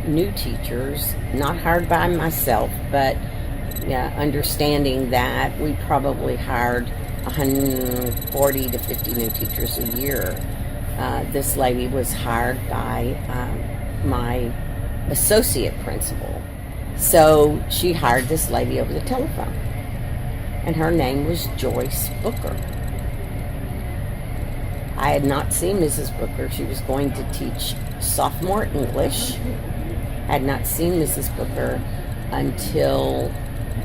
new teachers, not hired by myself, but understanding that we probably hired 140 to 50 new teachers a year. This lady was hired by my associate principal. So she hired this lady over the telephone. And her name was Joyce Booker. I had not seen Mrs. Booker. She was going to teach sophomore English. I had not seen Mrs. Booker until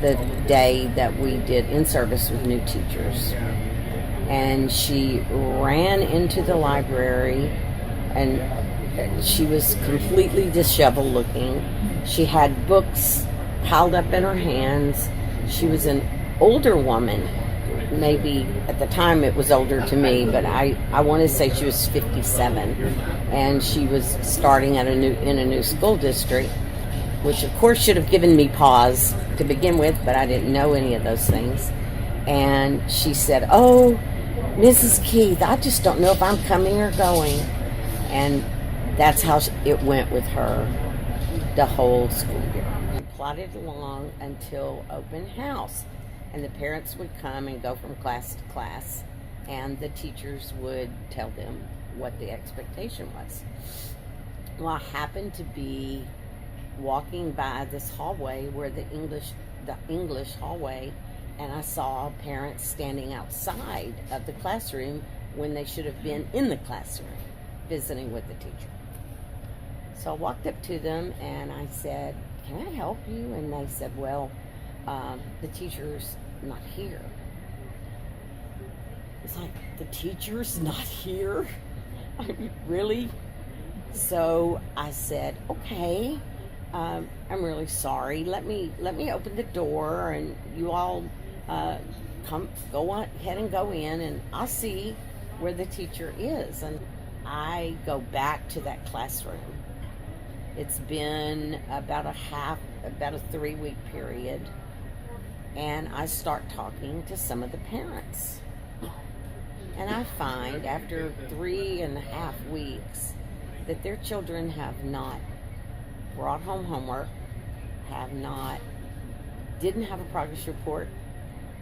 the day that we did in-service with new teachers. And she ran into the library, and she was completely disheveled looking. She had books piled up in her hands. She was an older woman. Maybe at the time it was older to me, but I want to say she was 57, and she was starting in a new school district, which of course should have given me pause to begin with, but I didn't know any of those things. And she said, "Oh, Mrs. Keith, I just don't know if I'm coming or going." And that's how it went with her the whole school year. We plodded along until open house. And the parents would come and go from class to class, and the teachers would tell them what the expectation was. Well, I happened to be walking by this hallway where the English hallway, and I saw parents standing outside of the classroom when they should have been in the classroom visiting with the teacher. So I walked up to them and I said, "Can I help you?" And they said, "Well, the teacher's not here." It's like, the teacher's not here? I mean, really? So I said, "Okay, I'm really sorry. Let me open the door, and you all go on ahead and go in, and I'll see where the teacher is." And I go back to that classroom. It's been about a 3-week period. And I start talking to some of the parents. And I find after 3.5 weeks that their children have not brought home homework, didn't have a progress report.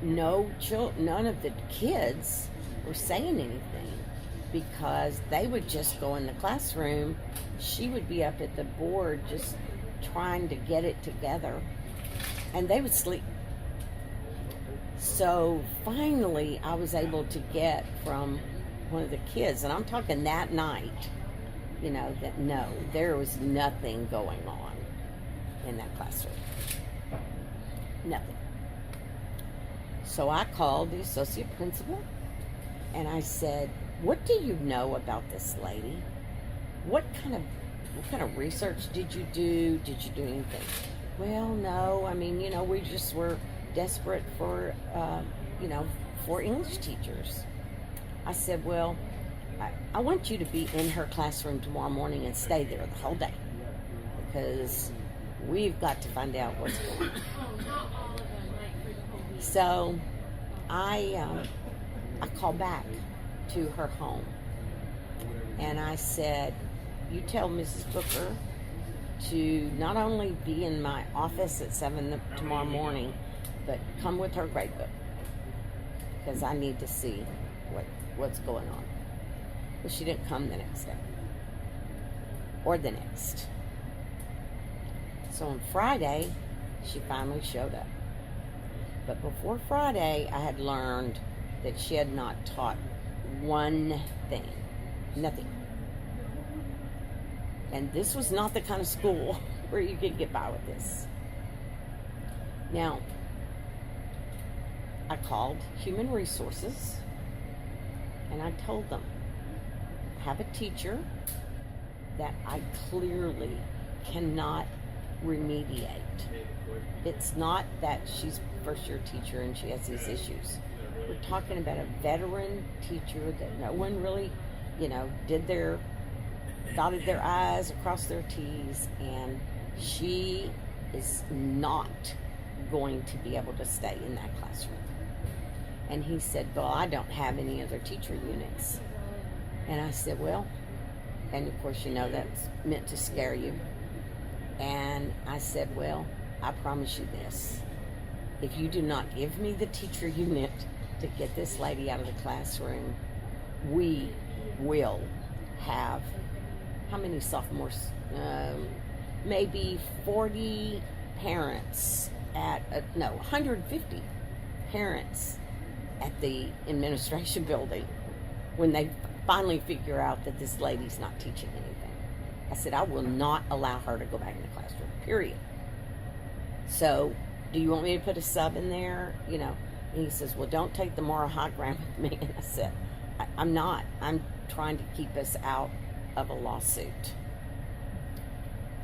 None of the kids were saying anything, because they would just go in the classroom. She would be up at the board just trying to get it together, and they would sleep. So finally, I was able to get from one of the kids, and I'm talking that night, that no, there was nothing going on in that classroom. Nothing. So I called the associate principal, and I said, "What do you know about this lady? What kind of research did you do? Did you do anything?" "Well, no, I mean, we just were desperate for, for English teachers." I said, "Well, I want you to be in her classroom tomorrow morning and stay there the whole day, because we've got to find out what's going on." So I called back to her home, and I said, "You tell Mrs. Booker to not only be in my office at 7 tomorrow morning, but come with her grade book, because I need to see what's going on." But she didn't come the next day, or the next. So on Friday, she finally showed up. But before Friday, I had learned that she had not taught one thing. Nothing. And this was not the kind of school where you could get by with this. Now, I called Human Resources, and I told them, "I have a teacher that I clearly cannot remediate. It's not that she's a first-year teacher and she has these issues. We're talking about a veteran teacher that no one really, dotted their I's, crossed their T's, and she is not going to be able to stay in that classroom." And he said, "Well, I don't have any other teacher units." And I said, "Well," and of course, that's meant to scare you. And I said, well, I promise you this. If you do not give me the teacher unit to get this lady out of the classroom, we will have, how many sophomores? Maybe 40 parents 150 parents at the administration building when they finally figure out that this lady's not teaching anything. I said, I will not allow her to go back in the classroom, period. So, do you want me to put a sub in there? And he says, well, don't take the moral high ground with me. And I said, I'm not. I'm trying to keep us out of a lawsuit.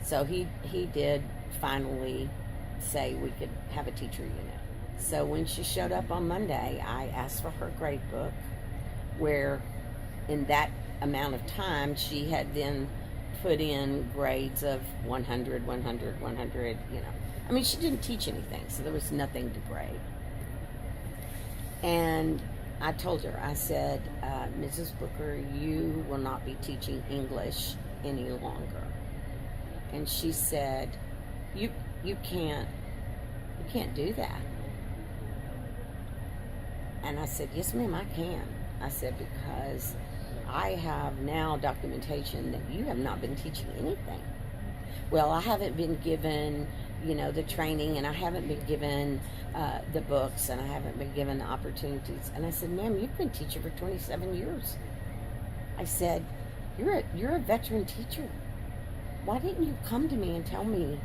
So he did finally say we could have a teacher unit. So when she showed up on Monday, I asked for her grade book, where in that amount of time she had then put in grades of 100, 100, 100, I mean, she didn't teach anything, so there was nothing to grade. And I told her, I said, Mrs. Booker, you will not be teaching English any longer. And she said, you can't do that. And I said, yes, ma'am, I can. I said, because I have now documentation that you have not been teaching anything. Well, I haven't been given, the training, and I haven't been given the books, and I haven't been given the opportunities. And I said, ma'am, you've been teaching for 27 years. I said, you're a veteran teacher. Why didn't you come to me and tell me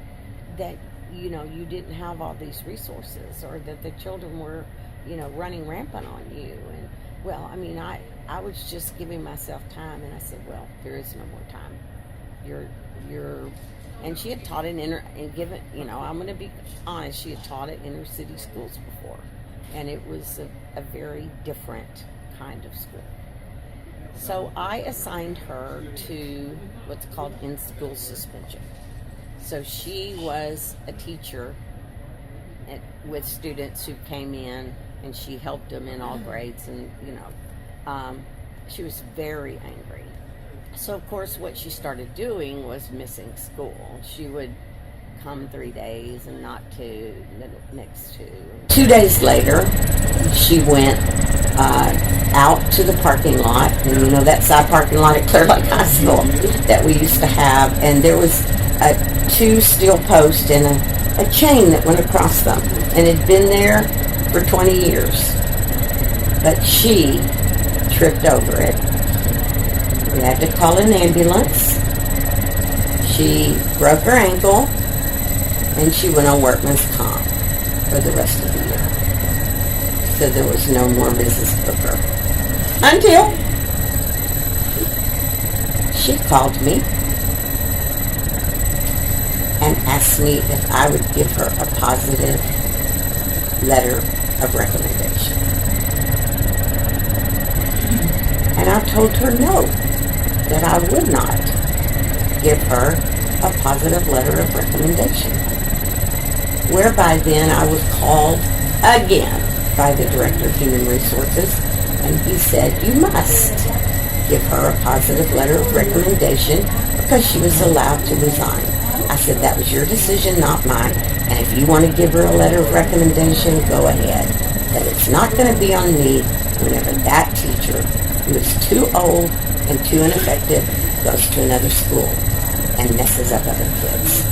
that, you didn't have all these resources, or that the children were, running rampant on you? And, well, I mean, I was just giving myself time, and I said, well, there is no more time. And she had taught I'm going to be honest, she had taught at inner city schools before, and it was a very different kind of school. So I assigned her to what's called in-school suspension. So she was a teacher with students who came in, and she helped them in all grades, and she was very angry. So of course what she started doing was missing school. She would come 3 days and not 2, the next 2. 2 days later, she went out to the parking lot, and that side parking lot at Clear Lake High School that we used to have, and there was 2 steel posts and a chain that went across them, and it had been there for 20 years. But she tripped over it. We had to call an ambulance. She broke her ankle, and she went on workman's comp for the rest of the year. So there was no more Mrs. Booker. Until she called me and asked me if I would give her a positive letter of recommendation. And I told her no, that I would not give her a positive letter of recommendation. Whereby then I was called again by the Director of Human Resources, and he said, you must give her a positive letter of recommendation because she was allowed to resign. I said, that was your decision, not mine, and if you want to give her a letter of recommendation, go ahead. But it's not going to be on me whenever that teacher, who is too old and too ineffective, goes to another school and messes up other kids.